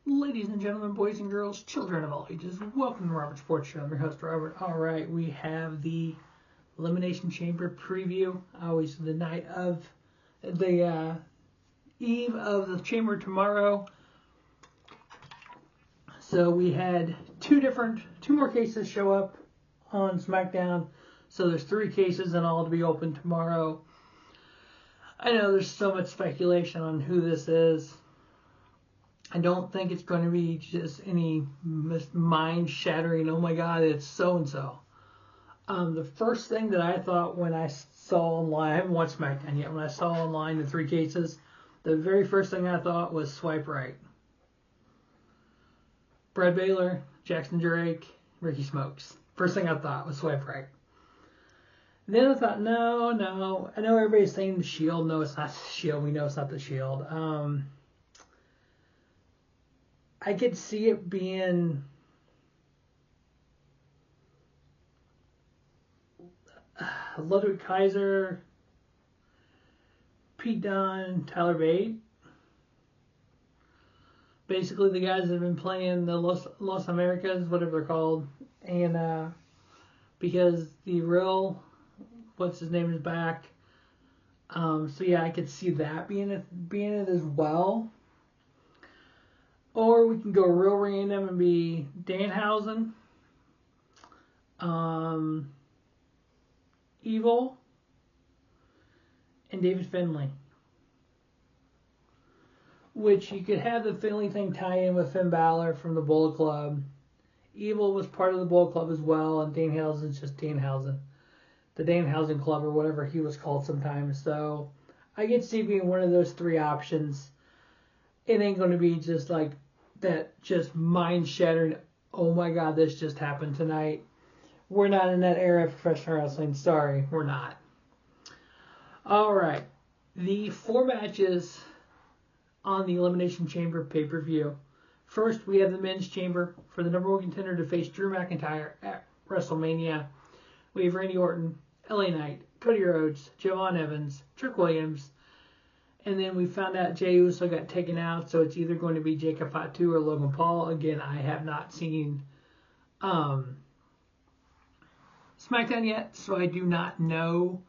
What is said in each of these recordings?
Ladies and gentlemen, boys and girls, children of all ages, welcome to Robert Sports Show. I'm your host, Robert. All right, we have the Elimination Chamber preview. Always the night of the eve of the Chamber tomorrow. So we had two more cases show up on SmackDown. So there's 3 cases in all to be opened tomorrow. I know there's so much speculation on who this is. I don't think it's going to be just any mind-shattering, oh my god, it's so-and-so. The first thing that I thought when I saw online, I haven't watched SmackDown yet, when I saw online the 3 cases, the very first thing I thought was swipe right. Brad Balor, Jackson Drake, Ricky Smokes. First thing I thought was swipe right. Then I thought, no. I know everybody's saying the Shield. No, it's not the Shield. We know it's not the Shield. I could see it being Ludwig Kaiser, Pete Dunne, Tyler Bate. Basically, the guys that have been playing the Los Americas, whatever they're called, and because the real, what's his name, is back. So yeah, I could see that being it as well. Or we can go real random and be Danhausen, Evil, and David Finlay. Which you could have the Finlay thing tie in with Finn Balor from the Bullet Club. Evil was part of the Bullet Club as well, and Danhausen's just Danhausen. The Danhausen Club, or whatever he was called sometimes. So I could see being one of those 3 options. It ain't going to be just like that, just mind-shattering, oh my god, this just happened tonight. We're not in that era of professional wrestling. Sorry, we're not. Alright, the 4 matches on the Elimination Chamber pay-per-view. First, we have the Men's Chamber for the number 1 contender to face Drew McIntyre at WrestleMania. We have Randy Orton, LA Knight, Cody Rhodes, Javon Evans, Trick Williams, and then we found out Jey Uso got taken out, so it's either going to be Jacob Fatu or Logan Paul. Again, I have not seen SmackDown yet, so I do not know.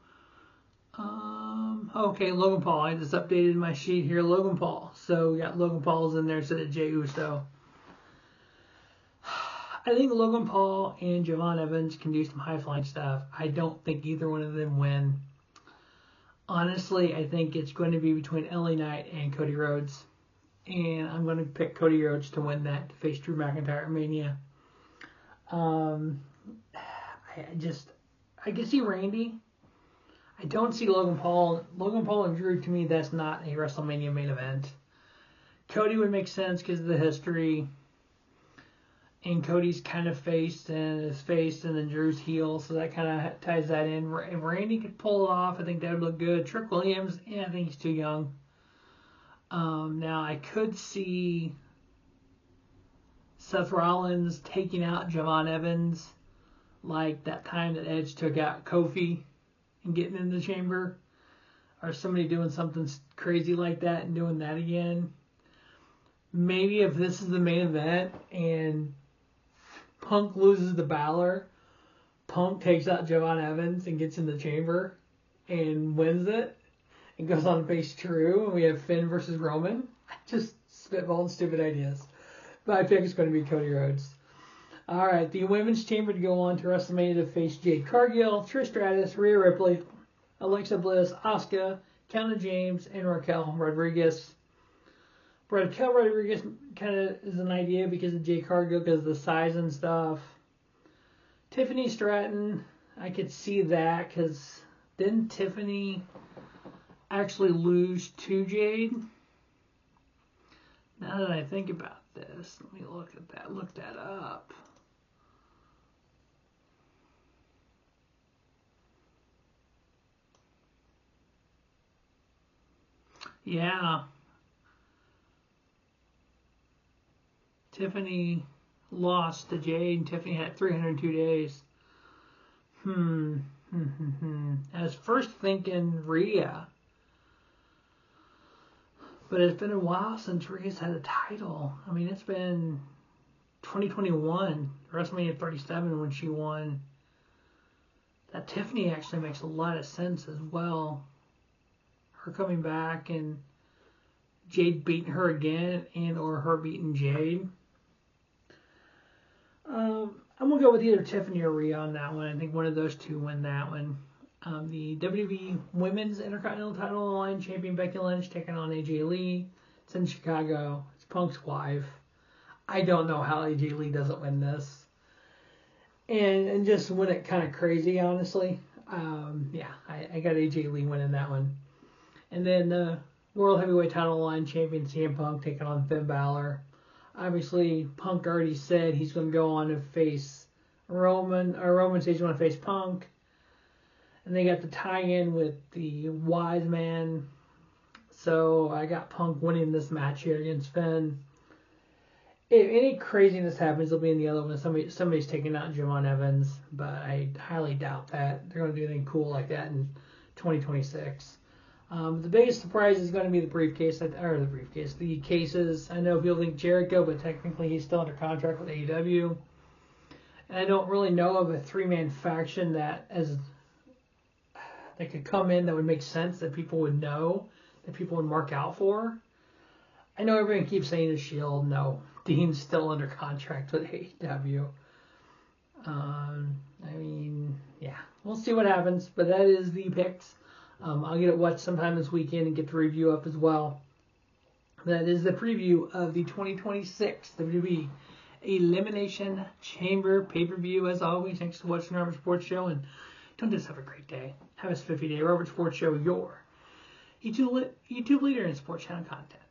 Okay, Logan Paul. I just updated my sheet here. Logan Paul. So we got Logan Paul's in there instead of Jey Uso. I think Logan Paul and Javon Evans can do some high-flying stuff. I don't think either one of them win. Honestly, I think it's going to be between LA Knight and Cody Rhodes. And I'm going to pick Cody Rhodes to win that, to face Drew McIntyre at Mania. I can see Randy. I don't see Logan Paul. Logan Paul and Drew, to me, that's not a WrestleMania main event. Cody would make sense because of the history. And Cody's kind of face, and then Drew's heel, so that kind of ties that in. If Randy could pull it off, I think that would look good. Trick Williams, I think he's too young. Now, I could see Seth Rollins taking out Javon Evans, like that time that Edge took out Kofi and getting in the chamber, or somebody doing something crazy like that and doing that again. Maybe if this is the main event and Punk loses to Balor, Punk takes out Javon Evans and gets in the chamber and wins it and goes on to face Drew, and we have Finn versus Roman. Just spitballing stupid ideas. But I think it's going to be Cody Rhodes. Alright, the Women's Chamber to go on to WrestleMania to face Jade Cargill, Trish Stratus, Rhea Ripley, Alexa Bliss, Asuka, Kiana James, and Raquel Rodriguez. Raquel Rodriguez kind of is an idea because of Jade Cargill, because of the size and stuff. Tiffany Stratton, I could see that, because didn't Tiffany actually lose to Jade? Now that I think about this, let me look that up. Yeah. Tiffany lost to Jade, and Tiffany had 302 days. I was first thinking Rhea. But it's been a while since Rhea's had a title. I mean, it's been 2021, WrestleMania 37 when she won. That Tiffany actually makes a lot of sense as well. Her coming back and Jade beating her again, and or her beating Jade. I'm going to go with either Tiffany or Rhea on that one. I think one of those two win that one. The WWE Women's Intercontinental title line champion Becky Lynch taking on AJ Lee. It's in Chicago. It's Punk's wife. I don't know how AJ Lee doesn't win this. And just win it kind of crazy, honestly. I got AJ Lee winning that one. And then the World Heavyweight title line champion CM Punk taking on Finn Balor. Obviously, Punk already said he's going to go on to face Roman, or Roman says he's going to face Punk. And they got the tie-in with the Wise Man. So I got Punk winning this match here against Finn. If any craziness happens, it'll be in the other one. Somebody's taking out Javon Evans, but I highly doubt that they're going to do anything cool like that in 2026. The biggest surprise is going to be the cases. I know people think Jericho, but technically he's still under contract with AEW. And I don't really know of a three-man faction that could come in that would make sense, that people would know, that people would mark out for. I know everyone keeps saying the Shield. No, Dean's still under contract with AEW. We'll see what happens, but that is the picks. I'll get it watched sometime this weekend and get the review up as well. That is the preview of the 2026 WWE Elimination Chamber pay-per-view. As always, thanks for watching the Robert Sports Show, and don't just have a great day. Have a spiffy day. Robert Sports Show, your YouTube leader in sports channel content.